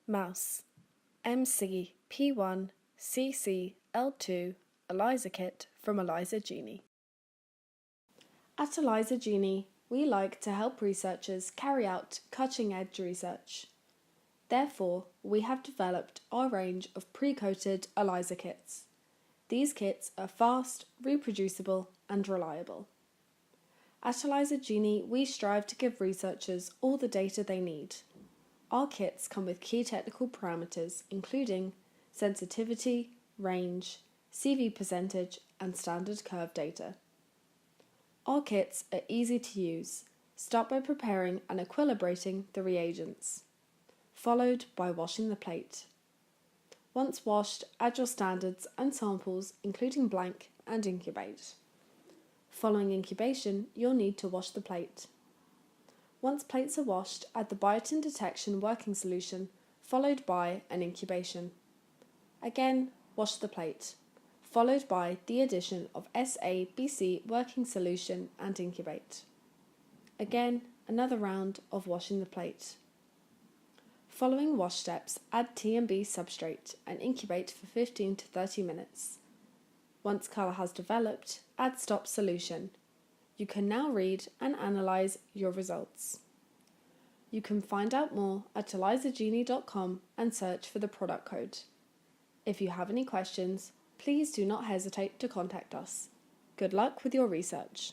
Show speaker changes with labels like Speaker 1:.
Speaker 1: Mouse MCP1 CCL2 ELISA kit from ELISA Genie. At ELISA Genie, we like to help researchers carry out cutting-edge research. Therefore, we have developed our range of pre-coated ELISA kits. These kits are fast, reproducible and reliable. At ELISA Genie, we strive to give researchers all the data they need. Our kits come with key technical parameters including sensitivity, range, CV percentage and standard curve data. Our kits are easy to use. Start by preparing and equilibrating the reagents, followed by washing the plate. Once washed, add your standards and samples including blank and incubate. Following incubation, you'll need to wash the plate. Once plates are washed, add the biotin detection working solution, followed by an incubation. Again, wash the plate, followed by the addition of Assay working solution and incubate. Again, another round of washing the plate. Following wash steps, add TMB substrate and incubate for 15 to 30 minutes. Once colour has developed, add stop solution. You can now read and analyse your results. You can find out more at elisagenie.com and search for the product code. If you have any questions, please do not hesitate to contact us. Good luck with your research.